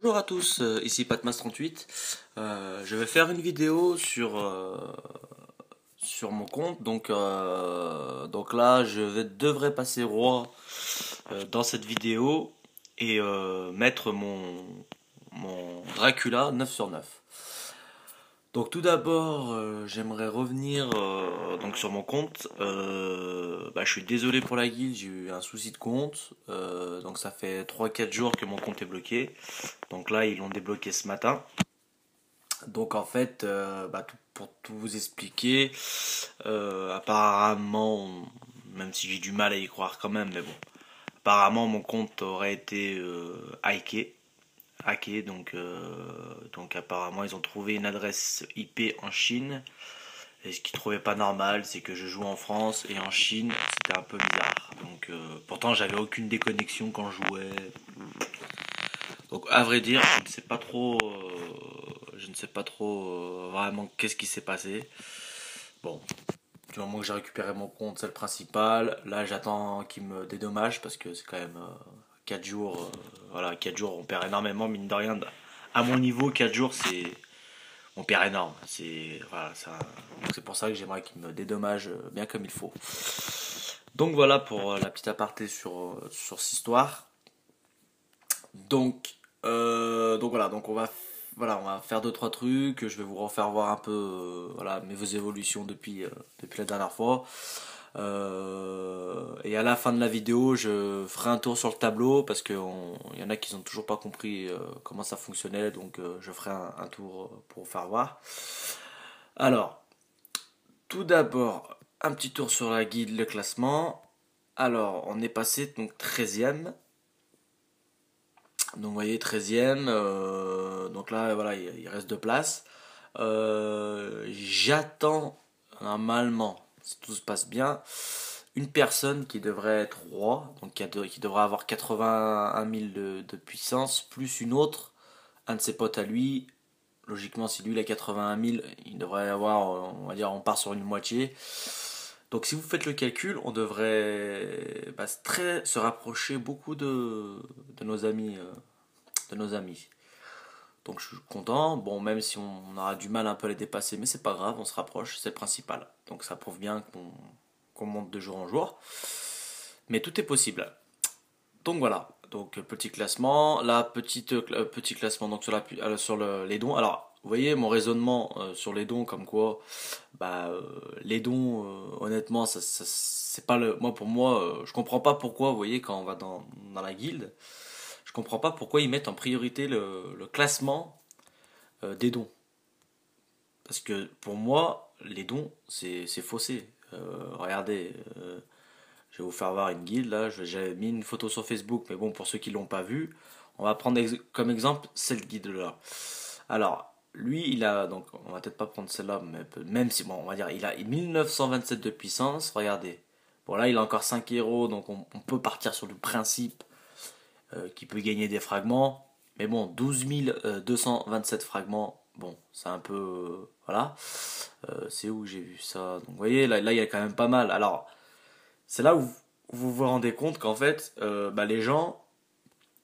Bonjour à tous, ici Patmas38. Je vais faire une vidéo sur mon compte. Donc là, devrais passer roi dans cette vidéo et mettre mon Dracula 9 sur 9. Donc tout d'abord, j'aimerais revenir donc sur mon compte. Je suis désolé pour la guilde, j'ai eu un souci de compte. Donc ça fait 3-4 jours que mon compte est bloqué. Donc là, ils l'ont débloqué ce matin. Donc en fait, pour tout vous expliquer, apparemment, même si j'ai du mal à y croire quand même, mais bon, apparemment mon compte aurait été hacké, donc apparemment ils ont trouvé une adresse IP en Chine. Et ce qu'ils trouvaient pas normal, c'est que je joue en France et en Chine, c'était un peu bizarre. Donc pourtant j'avais aucune déconnexion quand je jouais. Donc à vrai dire, je ne sais pas trop vraiment qu'est-ce qui s'est passé. Bon, du moment que j'ai récupéré mon compte, c'est le principal. Là, j'attends qu'il me dédommage parce que c'est quand même 4 jours. Voilà, 4 jours, on perd énormément, mine de rien. À mon niveau, 4 jours, on perd énorme. Donc c'est pour ça que j'aimerais qu'il me dédommage bien comme il faut. Donc voilà pour la petite aparté sur cette histoire. Donc voilà, donc on va faire deux trois trucs. Je vais vous refaire voir un peu mes évolutions depuis la dernière fois. Et à la fin de la vidéo, je ferai un tour sur le tableau parce qu'il y en a qui n'ont toujours pas compris comment ça fonctionnait. Donc je ferai un tour pour vous faire voir. Alors, tout d'abord, un petit tour sur la guide, le classement. Alors, on est passé donc 13e. Donc vous voyez 13e, donc là voilà il reste 2 places. J'attends normalement, si tout se passe bien, une personne qui devrait être roi, donc qui devrait avoir 81 000 de puissance, plus une autre, un de ses potes à lui. Logiquement si lui il a 81 000, il devrait avoir, on va dire on part sur une moitié. Donc si vous faites le calcul, on devrait se rapprocher beaucoup de nos amis. Donc je suis content. Bon, même si on aura du mal un peu à les dépasser, mais c'est pas grave, on se rapproche, c'est le principal. Donc ça prouve bien qu'on monte de jour en jour. Mais tout est possible. Donc voilà. Donc petit classement, petit classement donc les dons. Alors vous voyez mon raisonnement sur les dons comme quoi les dons honnêtement c'est pas le moi pour moi je comprends pas pourquoi vous voyez quand on va dans la guilde, je comprends pas pourquoi ils mettent en priorité le classement des dons. Parce que pour moi, les dons, c'est faussé. Regardez, je vais vous faire voir une guilde là. J'avais mis une photo sur Facebook, mais bon, pour ceux qui l'ont pas vu, on va prendre comme exemple cette guilde là. Alors, lui, il a, donc, on va peut-être pas prendre celle-là, mais même si, bon, on va dire, il a 1927 de puissance. Regardez. Bon, là, il a encore 5 héros, donc on peut partir sur le principe qui peut gagner des fragments. Mais bon, 12 227 fragments, bon, c'est un peu. Voilà. C'est où j'ai vu ça. Donc vous voyez, là, il y a quand même pas mal. Alors, c'est là où vous vous rendez compte qu'en fait, les gens,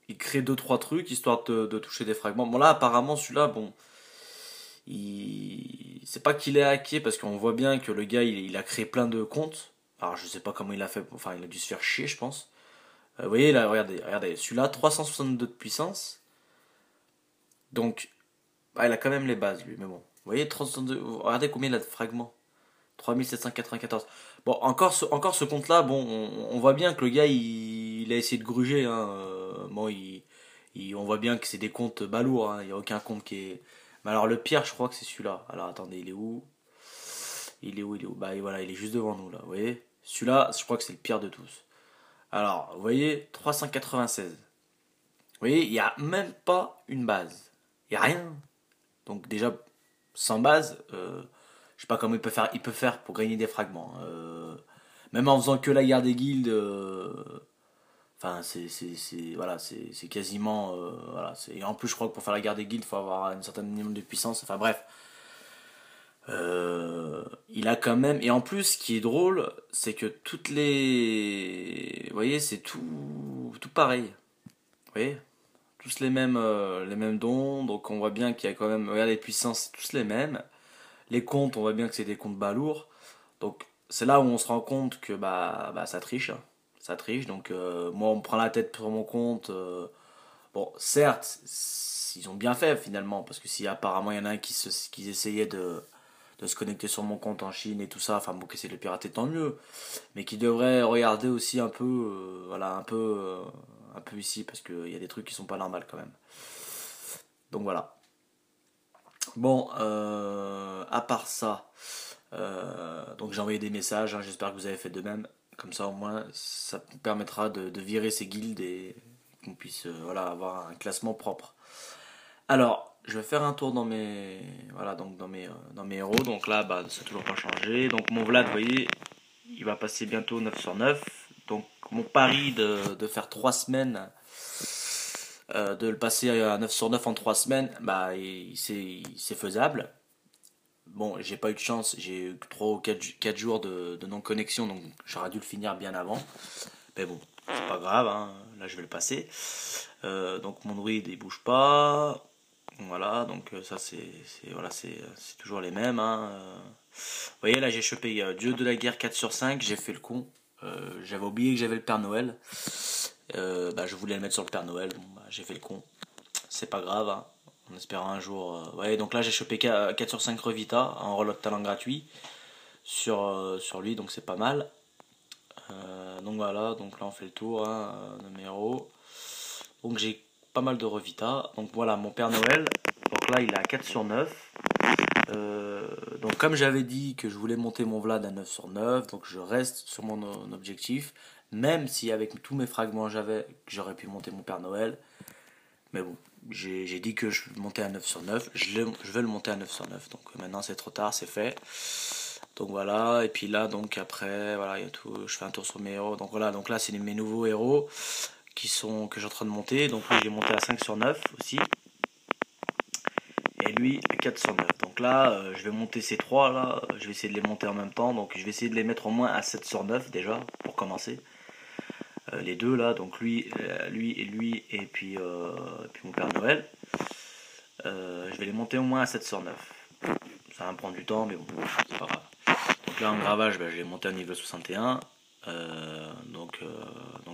ils créent deux trois trucs histoire de toucher des fragments. Bon, là, apparemment, celui-là, bon. C'est pas qu'il est hacké parce qu'on voit bien que le gars il a créé plein de comptes. Alors je sais pas comment il a fait, enfin il a dû se faire chier je pense. Vous voyez là, regardez, celui-là 362 de puissance. Donc il a quand même les bases lui, mais bon. Vous voyez 362, regardez combien il a de fragments. 3794. Bon, encore ce compte-là, bon, on voit bien que le gars, il a essayé de gruger. Hein. Bon, on voit bien que c'est des comptes balourds. Hein. Il n'y a aucun compte qui est. Mais alors, le pire, je crois que c'est celui-là. Alors, attendez, il est où? Bah, voilà, il est juste devant nous, là. Vous voyez? Celui-là, je crois que c'est le pire de tous. Alors, vous voyez, 396. Vous voyez, il n'y a même pas une base. Il n'y a rien. Donc, déjà, sans base, je sais pas comment il peut faire pour gagner des fragments. Même en faisant que la guerre des guildes, enfin c'est quasiment et en plus je crois que pour faire la guerre des guildes, il faut avoir un certain minimum de puissance. Enfin bref, il a quand même, et en plus ce qui est drôle, c'est que vous voyez, c'est tout pareil. Vous voyez, tous les mêmes dons, donc on voit bien qu'il y a quand même, regarde les puissances, c'est tous les mêmes. Les comptes, on voit bien que c'est des comptes balourds. Donc c'est là où on se rend compte que bah ça triche, hein. Ça triche, donc moi on me prend la tête sur mon compte. Bon, certes, ils ont bien fait finalement, parce que si apparemment il y en a un qui essayait de se connecter sur mon compte en Chine et tout ça, enfin bon, qui essaie de le pirater, tant mieux. Mais qui devrait regarder aussi un peu, voilà, un peu ici, parce qu'il y a des trucs qui sont pas normaux quand même. Donc voilà. Bon, à part ça, donc j'ai envoyé des messages, hein, j'espère que vous avez fait de même. Comme ça au moins ça me permettra de virer ces guildes et qu'on puisse voilà, avoir un classement propre. Alors, je vais faire un tour dans mes voilà donc dans mes héros. Donc là bah ça n'a toujours pas changé. Donc mon Vlad, vous voyez, il va passer bientôt 9 sur 9. Donc mon pari de faire 3 semaines, de le passer à 9 sur 9 en 3 semaines, bah c'est faisable. Bon, j'ai pas eu de chance, j'ai eu 3 ou 4 jours de non-connexion, donc j'aurais dû le finir bien avant. Mais bon, c'est pas grave, hein, là je vais le passer. Donc mon druide il bouge pas. Voilà, donc ça voilà, c'est toujours les mêmes, hein. Vous voyez, là j'ai chopé Dieu de la guerre 4 sur 5, j'ai fait le con. J'avais oublié que j'avais le Père Noël. Bah, je voulais le mettre sur le Père Noël, bon, bah, j'ai fait le con. C'est pas grave, hein. En espérant un jour. Ouais, donc là j'ai chopé 4 sur 5 Revita en reload talent gratuit sur lui, donc c'est pas mal. Donc voilà, donc là on fait le tour, hein, de mes héros. Donc j'ai pas mal de Revita. Donc voilà, mon Père Noël. Donc là il est à 4 sur 9. Donc comme j'avais dit que je voulais monter mon Vlad à 9 sur 9, donc je reste sur mon objectif. Même si avec tous mes fragments j'aurais pu monter mon Père Noël. Mais bon, j'ai dit que je montais à 9 sur 9. Je vais le monter à 9 sur 9. Donc maintenant c'est trop tard, c'est fait. Donc voilà, et puis là, donc après, voilà, il y a tout, je fais un tour sur mes héros. Donc voilà, donc là c'est mes nouveaux héros que j'ai en train de monter. Donc lui, j'ai monté à 5 sur 9 aussi. Et lui à 4 sur 9. Donc là, je vais monter ces trois là. Je vais essayer de les monter en même temps. Donc je vais essayer de les mettre au moins à 7 sur 9 déjà, pour commencer. Les deux là, donc lui, et puis mon Père Noël. Je vais les monter au moins à 7 sur 9. Ça va me prendre du temps, mais bon, c'est pas grave. Donc là en gravage, bah, je l'ai monté à niveau 61. Donc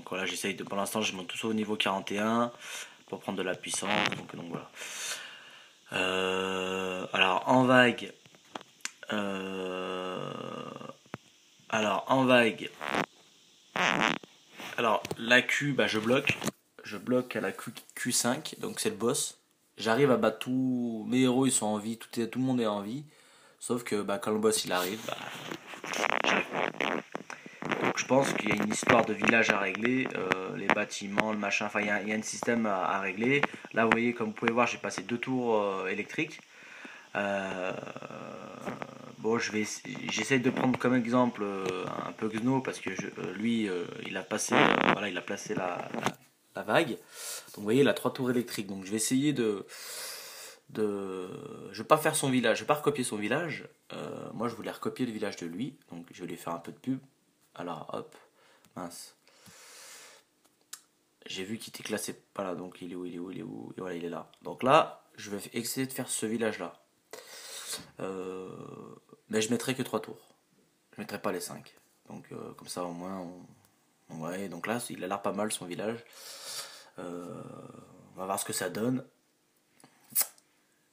voilà, j'essaye de. Pour l'instant, je monte tout ça au niveau 41 pour prendre de la puissance. Donc voilà. Alors en vague. Euh, alors en vague. Alors la Q, bah, je bloque. Je bloque à la Q5, donc c'est le boss. J'arrive à battre tous mes héros, ils sont en vie, tout le monde est en vie. Sauf que bah, quand le boss il arrive, bah, j'arrive pas. Donc je pense qu'il y a une histoire de village à régler, les bâtiments, le machin, enfin il y a un système à régler. Là vous voyez, comme vous pouvez voir, j'ai passé 2 tours électriques. Euh, bon, j'essaie de prendre comme exemple un peu Gno parce que lui, il a passé, voilà, il a placé la vague. Donc vous voyez, il a 3 tours électriques. Donc je vais essayer je vais pas faire son village, je vais pas recopier son village. Moi, je voulais recopier le village de lui, donc je vais lui faire un peu de pub. Alors, hop, mince. J'ai vu qu'il était classé. Voilà, donc il est où, il est où, il est où. Et voilà, il est là. Donc là, je vais essayer de faire ce village-là. Euh, mais je mettrai que 3 tours. Je mettrai pas les 5. Donc comme ça au moins ouais, donc là il a l'air pas mal son village. On va voir ce que ça donne.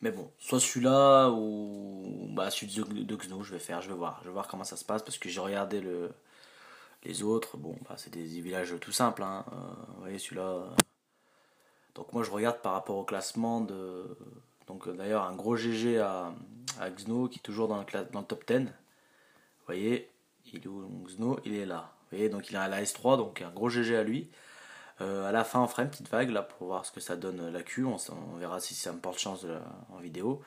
Mais bon, soit celui-là ou bah, celui de Xno je vais faire, je vais voir. Je vais voir comment ça se passe parce que j'ai regardé les autres. Bon, bah, c'est des villages tout simples, hein. Vous voyez celui-là. Donc moi je regarde par rapport au classement de. Donc d'ailleurs un gros GG à Xno qui est toujours dans le top 10. Vous voyez, il est où Xno? Il est là. Vous voyez, donc il est à la S3, donc un gros GG à lui. À la fin, on fera une petite vague là pour voir ce que ça donne la Q. On verra si ça me porte chance en vidéo.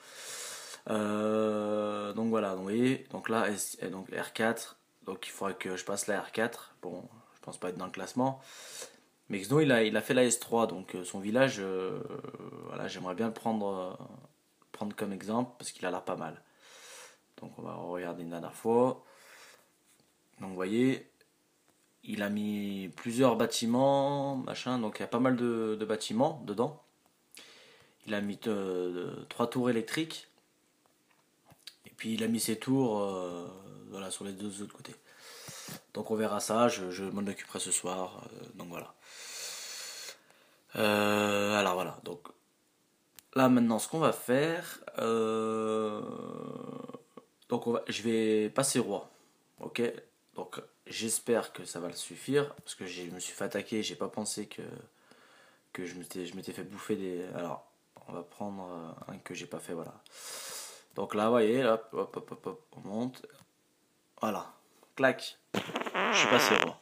Donc voilà, donc, vous voyez, donc là, donc R4. Donc il faudrait que je passe la R4. Bon, je pense pas être dans le classement. Mais Xno, il a fait la S3, donc son village, voilà, j'aimerais bien le prendre comme exemple parce qu'il a l'air pas mal. Donc on va regarder une dernière fois. Donc vous voyez, il a mis plusieurs bâtiments, machin, donc il y a pas mal de bâtiments dedans. Il a mis 3 tours électriques. Et puis il a mis ses tours voilà, sur les deux autres côtés. Donc on verra ça, je m'en occuperai ce soir. Donc voilà. Alors voilà, donc là maintenant ce qu'on va faire, donc je vais passer roi, ok. Donc j'espère que ça va le suffire parce que je me suis fait attaquer, j'ai pas pensé que je m'étais fait bouffer des. Alors on va prendre un que j'ai pas fait, voilà. Donc là, vous voyez, hop, hop, hop, hop, hop, on monte, voilà, clac, je suis passé roi.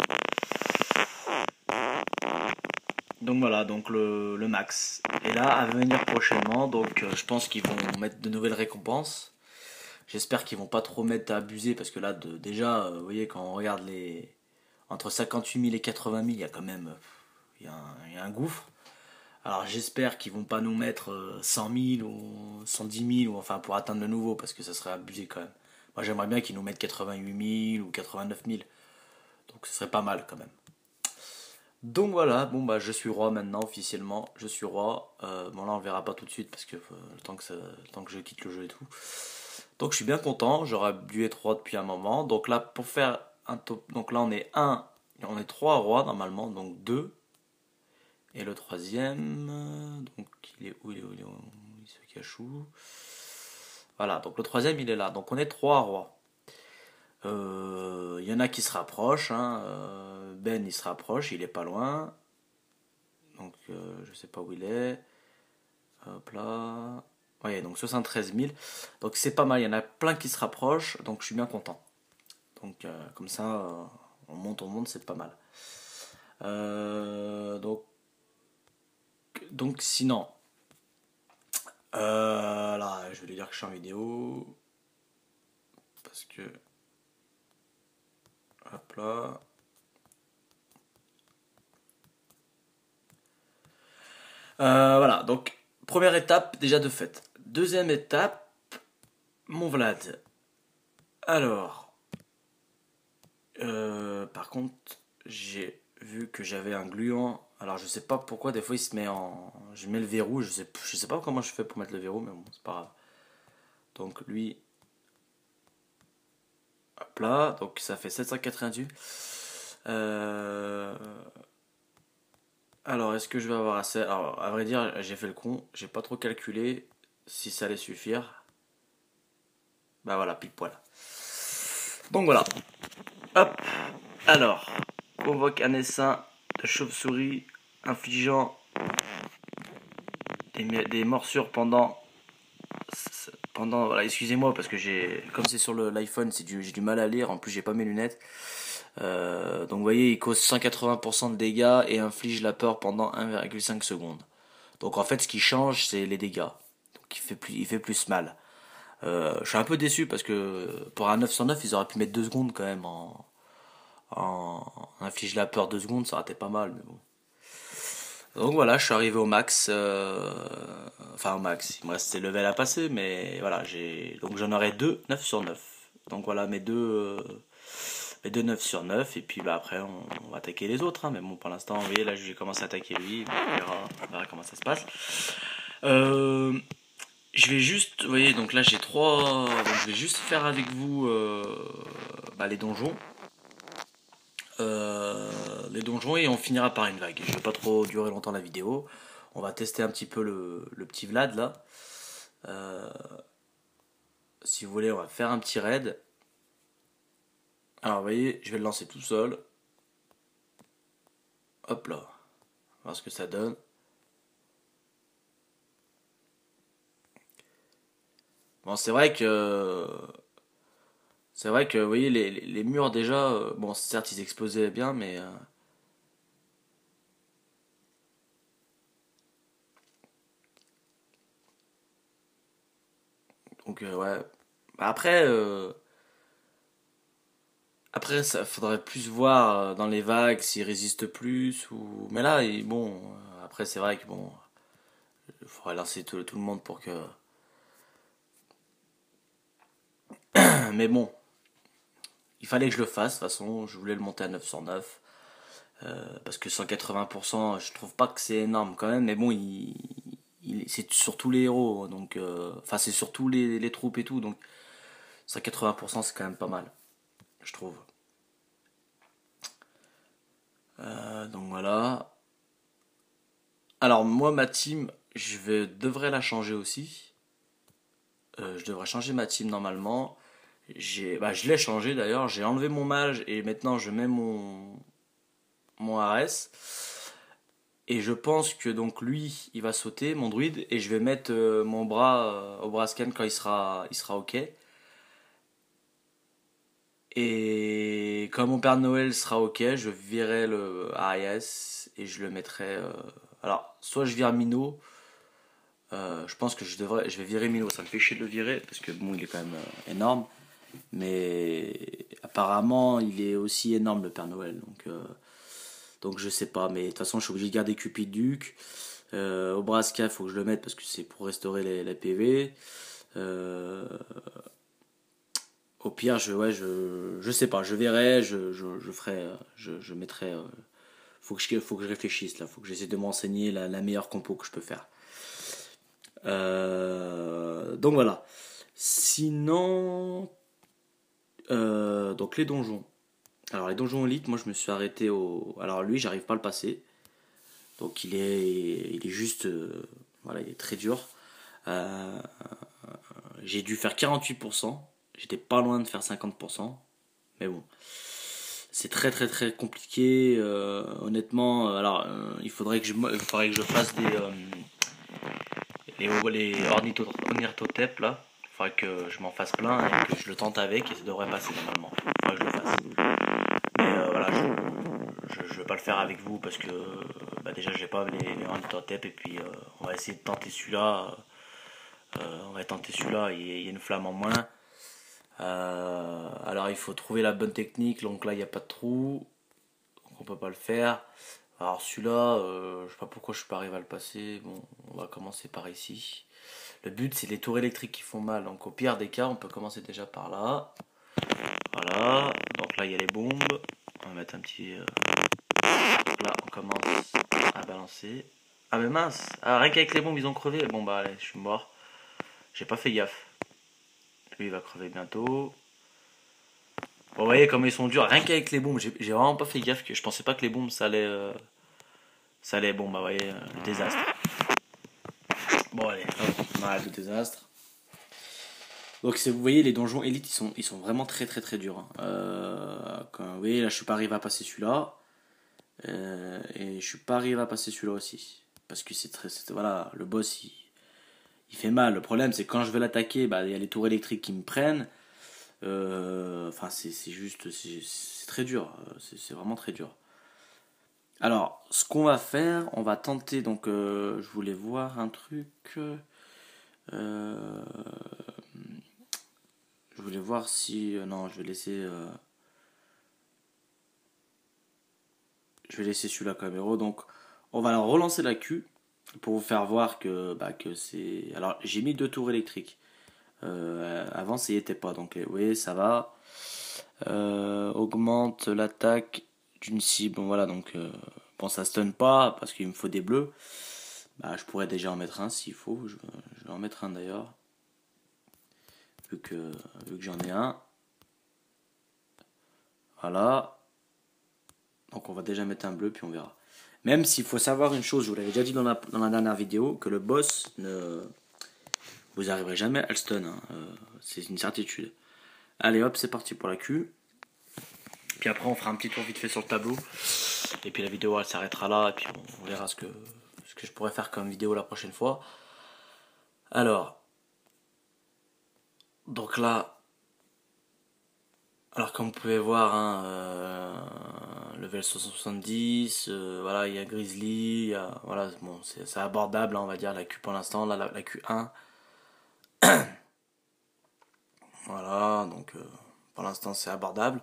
Donc voilà, donc le max est là à venir prochainement. Donc je pense qu'ils vont mettre de nouvelles récompenses. J'espère qu'ils vont pas trop mettre à abuser parce que là déjà, vous voyez, quand on regarde les entre 58 000 et 80 000, il y a quand même il y a un gouffre. Alors j'espère qu'ils vont pas nous mettre 100 000 ou 110 000 ou enfin pour atteindre le nouveau parce que ça serait abusé quand même. Moi j'aimerais bien qu'ils nous mettent 88 000 ou 89 000. Donc ce serait pas mal quand même. Donc voilà, bon bah je suis roi maintenant officiellement, je suis roi. Bon là on verra pas tout de suite parce que le temps que je quitte le jeu et tout. Donc je suis bien content, j'aurais dû être roi depuis un moment. Donc là pour faire un top, donc là on est 3 rois normalement, donc 2. Et le troisième, donc il est où, il se cache où? Voilà, donc le troisième il est là, donc on est 3 rois. Il y en a qui se rapprochent, hein. Ben il se rapproche, il est pas loin. Donc je sais pas où il est. Hop là. Ouais, donc 73 000. Donc c'est pas mal, il y en a plein qui se rapprochent, donc je suis bien content. Donc comme ça, on monte, c'est pas mal. Donc sinon, là je vais lui dire que je suis en vidéo. Parce que... Hop là. Voilà, donc première étape déjà de fait. Deuxième étape, mon Vlad. Alors, par contre, j'ai vu que j'avais un gluant. Alors je sais pas pourquoi des fois il se met en. Je mets le verrou, je sais pas comment je fais pour mettre le verrou, mais bon, c'est pas grave. Donc lui, hop là, donc ça fait 788. Alors, est-ce que je vais avoir assez? Alors, à vrai dire, j'ai fait le con, j'ai pas trop calculé si ça allait suffire. Bah voilà, pile poil. Donc voilà. Hop. Alors, convoque un essaim de chauve-souris infligeant des morsures pendant voilà, excusez-moi parce que comme c'est sur l'iPhone, j'ai du mal à lire. En plus, j'ai pas mes lunettes. Donc vous voyez, il cause 180% de dégâts et inflige la peur pendant 1,5 secondes. Donc en fait, ce qui change, c'est les dégâts. Donc il fait plus mal. Je suis un peu déçu parce que pour un 9 sur 9, ils auraient pu mettre 2 secondes quand même en inflige la peur 2 secondes, ça aurait été pas mal, mais bon. Donc voilà, je suis arrivé au max, enfin au max, il me reste des levels à passer, mais voilà, donc j'en aurai 2 9 sur 9. Donc voilà, mes deux 9 sur 9 et puis bah après on va attaquer les autres, hein. Mais bon pour l'instant, vous voyez, là j'ai commencé à attaquer lui, on verra comment ça se passe. Je vais juste, vous voyez, donc là j'ai 3, donc je vais juste faire avec vous les donjons. Les donjons et on finira par une vague. Je vais pas trop durer longtemps la vidéo. On va tester un petit peu le petit Vlad là. Euh, Si vous voulez, on va faire un petit raid. Alors vous voyez, je vais le lancer tout seul. Hop là. On va voir ce que ça donne. Bon, c'est vrai que vous voyez les murs déjà, bon certes ils explosaient bien, mais donc ouais. Après ça faudrait plus voir dans les vagues s'ils résistent plus ou. Mais là bon après c'est vrai que bon il faudrait lancer tout le monde pour que. Mais bon il fallait que je le fasse de toute façon je voulais le monter à 909. Parce que 180%, je trouve pas que c'est énorme quand même, mais bon, c'est sur tous les héros, donc enfin c'est sur tous les troupes et tout, donc ça 80% c'est quand même pas mal, je trouve. Donc voilà. Alors moi ma team, devrais la changer aussi. Je devrais changer ma team normalement. Je l'ai changé d'ailleurs, j'ai enlevé mon mage et maintenant je mets mon AS. Et je pense que donc lui, il va sauter, mon druide, et je vais mettre mon bras au bras scan quand il sera ok. Et quand mon Père Noël sera ok, je virerai le Arias et je le mettrai. Alors, soit je vire Mino, je pense que je vais virer Mino, ça me fait chier de le virer parce que bon, il est quand même énorme. Mais apparemment, il est aussi énorme le Père Noël, donc je sais pas. Mais de toute façon, je suis obligé de garder Cupid Duke. Obraska, il faut que je le mette parce que c'est pour restaurer les PV. Euh, Au pire, je sais pas, je verrai, je ferai, je mettrai. Faut que je réfléchisse là, faut que j'essaie de m'enseigner la meilleure compo que je peux faire. Donc voilà. Sinon, donc les donjons. Alors les donjons élites, moi je me suis arrêté au. Alors lui, j'arrive pas à le passer. Donc il est juste, voilà, il est très dur. Euh, j'ai dû faire 48%. J'étais pas loin de faire 50%. Mais bon, c'est très très très compliqué. Honnêtement, alors il faudrait que je fasse les ornithotep là. Il faudrait que je m'en fasse plein et que je le tente avec et ça devrait passer normalement. Il faudrait que je le fasse. Mais voilà, je vais pas le faire avec vous parce que déjà j'ai pas les ornithotep et puis on va essayer de tenter celui-là. On va tenter celui-là. Il y a une flamme en moins. Alors il faut trouver la bonne technique. Donc là il n'y a pas de trou. Donc on peut pas le faire. Alors celui-là, je sais pas pourquoi je suis pas arrivé à le passer. Bon, on va commencer par ici. Le but c'est les tours électriques qui font mal. Donc au pire des cas, on peut commencer déjà par là. Voilà. Donc là il y a les bombes. On va mettre un petit. Là on commence à balancer. Ah mais mince. Ah, rien qu'avec les bombes ils ont crevé. Bon bah allez, je suis mort. J'ai pas fait gaffe. Lui il va crever bientôt. Bon, vous voyez comme ils sont durs. Rien qu'avec les bombes, j'ai vraiment pas fait gaffe que je pensais pas que les bombes ça allait. Bon bah vous voyez le désastre. Bon allez, hop, on arrête le désastre. Donc vous voyez les donjons élites ils sont vraiment très très très durs. Vous voyez là je suis pas arrivé à passer celui-là. Et je suis pas arrivé à passer celui-là aussi. Parce que voilà, le boss il fait mal. Le problème c'est que quand je vais l'attaquer, bah il y a les tours électriques qui me prennent. Enfin c'est juste, c'est très dur. C'est vraiment très dur. Alors, ce qu'on va faire, on va tenter. Donc, je voulais voir un truc. Euh, je voulais voir si. Non, je vais laisser celui-là comme héros. Donc, on va relancer la Q pour vous faire voir que c'est. Alors, j'ai mis 2 tours électriques. Avant, ça y était pas. Donc, oui, ça va. Augmente l'attaque d'une cible. Bon, voilà, donc. Bon, ça stun pas parce qu'il me faut des bleus. Bah, je pourrais déjà en mettre un s'il faut. Je vais en mettre un d'ailleurs. Vu que j'en ai un. Voilà. Donc on va déjà mettre un bleu puis on verra. Même s'il faut savoir une chose, je vous l'avais déjà dit dans la dernière vidéo, que le boss vous arriverez jamais à le stun. Hein. C'est une certitude. Allez hop, c'est parti pour la Q. Puis après on fera un petit tour vite fait sur le tableau. Et puis la vidéo elle s'arrêtera là. Et puis on verra ce que je pourrais faire comme vidéo la prochaine fois. Alors. Donc là. Alors comme vous pouvez voir, hein, level 170, voilà, il y a Grizzly, voilà, bon, c'est abordable, hein, on va dire, la Q pour l'instant, là, la Q1. Voilà, donc pour l'instant c'est abordable.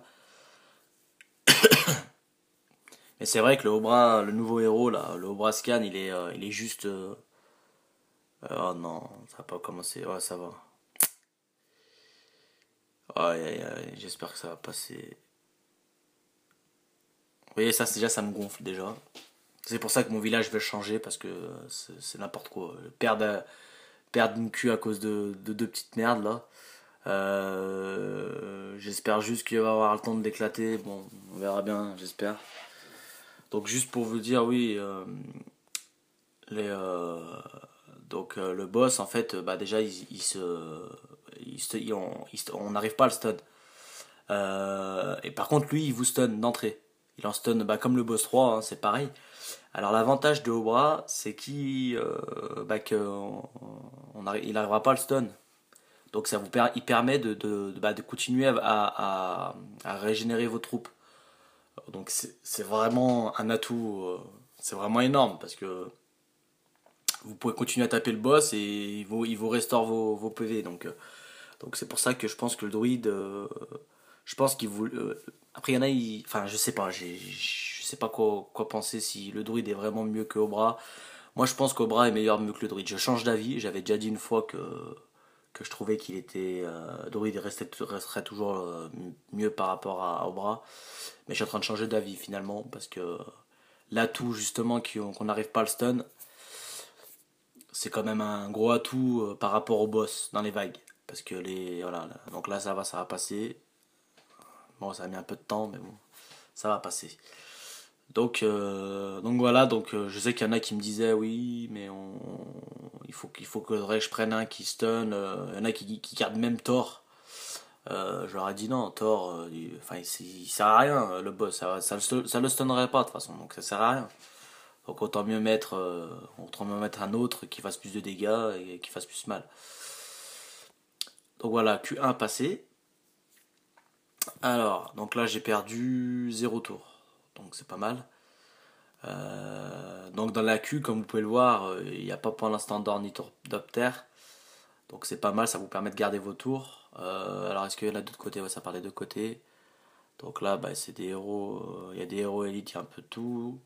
Mais c'est vrai que le nouveau héros, là, le Obra Scan, il est juste... oh non, ça va pas commencer, ouais, ça va. Aïe, aïe, aïe, j'espère que ça va passer. Vous voyez, ça, déjà, ça me gonfle déjà. C'est pour ça que mon village je vais le changer parce que c'est n'importe quoi. Perdre une queue à cause de deux petites merdes là. J'espère juste qu'il va avoir le temps de l'éclater. Bon, on verra bien, j'espère. Donc juste pour vous dire, oui, les, le boss en fait, bah déjà on n'arrive pas à le stun. Et par contre lui il vous stun d'entrée. Il en stun bah, comme le boss 3, hein, c'est pareil. Alors l'avantage de Obra c'est il n'arrivera pas à le stun. Donc il permet de continuer à régénérer vos troupes. Donc c'est vraiment un atout, c'est vraiment énorme parce que vous pouvez continuer à taper le boss et il vous restaure vos PV. Donc c'est pour ça que je pense que le druide, je pense qu'il vous... après il y en a, enfin je sais pas, je sais pas quoi penser si le druide est vraiment mieux que Obra. Moi je pense qu'Obra est mieux que le druide. Je change d'avis, j'avais déjà dit une fois que je trouvais qu'il était... druide resterait toujours mieux par rapport à Obra. Mais je suis en train de changer d'avis finalement parce que l'atout justement qu'on n'arrive pas à le stun, c'est quand même un gros atout par rapport au boss dans les vagues. Parce que voilà, donc là ça va passer. Bon, ça a mis un peu de temps, mais bon, ça va passer. Donc voilà, je sais qu'il y en a qui me disaient oui, mais il faut que je prenne un qui stun. Il y en a qui gardent même Thor. Je leur ai dit non, Thor, il sert à rien, le boss, ça le stunnerait pas de toute façon, donc ça sert à rien. Donc autant mieux mettre un autre qui fasse plus de dégâts et qui fasse plus mal. Donc voilà, Q1 passé. Alors, donc là j'ai perdu 0 tour, donc c'est pas mal. Donc dans la Q, comme vous pouvez le voir, il n'y a pas pour l'instant d'ornithoptère. Donc c'est pas mal, ça vous permet de garder vos tours. Alors est-ce qu'il y en a d'autres côtés? Ouais, ça part des deux côtés. Donc là, bah, c'est des héros, il y a des héros élites, il y a un peu de tout.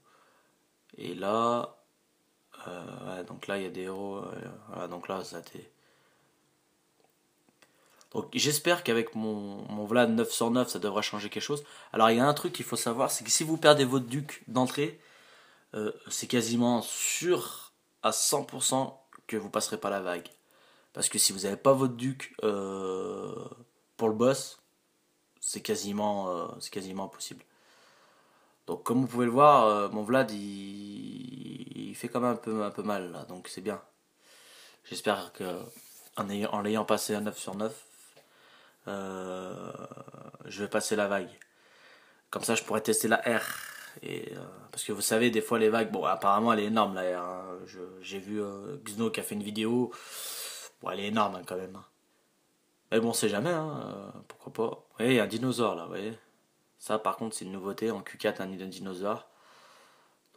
Et là, ouais, donc là il y a des héros, voilà, donc là ça t'est... Donc j'espère qu'avec mon Vlad 9 sur 9 ça devrait changer quelque chose. Alors il y a un truc qu'il faut savoir, c'est que si vous perdez votre duc d'entrée, c'est quasiment sûr à 100% que vous passerez pas la vague. Parce que si vous n'avez pas votre duc pour le boss, c'est quasiment impossible. Donc comme vous pouvez le voir, mon Vlad il fait quand même un peu mal là, donc c'est bien. J'espère que en l'ayant passé à 9 sur 9, je vais passer la vague. Comme ça je pourrais tester la R. Parce que vous savez, des fois les vagues, bon apparemment elle est énorme la R, hein. J'ai vu Xno qui a fait une vidéo, bon elle est énorme hein, quand même, hein. Mais bon, on sait jamais, hein, pourquoi pas. Vous voyez, il y a un dinosaure là, vous voyez. Ça, par contre, c'est une nouveauté. En Q4, un dinosaure.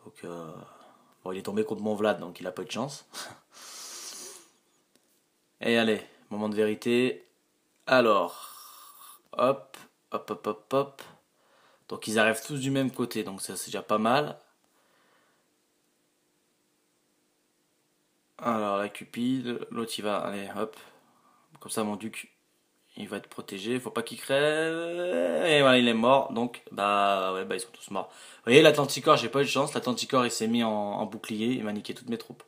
Donc, bon, il est tombé contre mon Vlad, donc il a pas eu de chance. Et allez, moment de vérité. Alors, hop, hop, hop, hop, hop. Donc, ils arrivent tous du même côté, donc ça, c'est déjà pas mal. Alors, la Cupide, l'autre, il va, allez, hop. Comme ça, mon duc, il va être protégé, faut pas qu'il crève. Et voilà, il est mort. Donc, bah, ouais, bah, ils sont tous morts. Vous voyez, l'Atlanticor, j'ai pas eu de chance. L'Atlanticor, il s'est mis en bouclier. Il m'a niqué toutes mes troupes.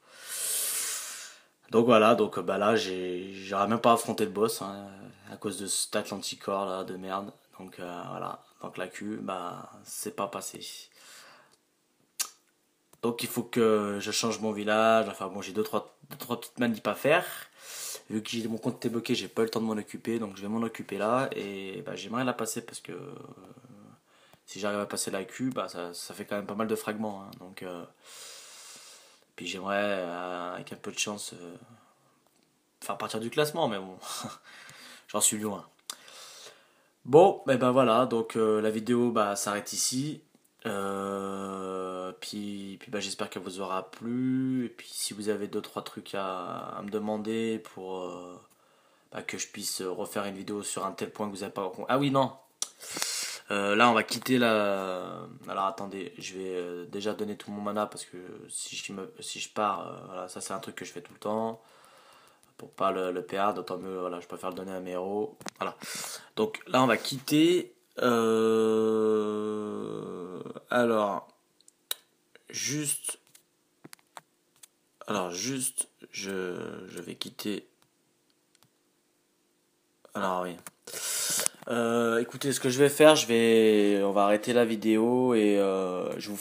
Donc voilà, donc bah là, j'aurais même pas affronté le boss, hein, à cause de cet Atlanticor là, de merde. Donc voilà. Donc la Q, bah, c'est pas passé. Donc il faut que je change mon village. Enfin bon, j'ai deux, trois petites manips à faire. Vu que mon compte était bloqué, j'ai pas eu le temps de m'en occuper, donc je vais m'en occuper là. Et bah, j'aimerais la passer parce que si j'arrive à passer la Q, bah, ça fait quand même pas mal de fragments, hein. Donc, puis j'aimerais, avec un peu de chance, faire partir du classement, mais bon, j'en suis loin. Bon, et ben voilà, donc la vidéo bah, s'arrête ici. Puis bah, j'espère qu'elle vous aura plu. Et puis si vous avez deux trois trucs à me demander pour bah, que je puisse refaire une vidéo sur un tel point que vous n'avez pas... Ah oui, non. Là, on va quitter la... Alors attendez, je vais déjà donner tout mon mana parce que si je pars, voilà, ça c'est un truc que je fais tout le temps. Pour pas le perdre, d'autant mieux, voilà, je préfère le donner à mes héros. Voilà. Donc là, on va quitter. Alors, juste... Alors juste, je vais quitter... Alors oui. Écoutez, ce que je vais faire, on va arrêter la vidéo et je vous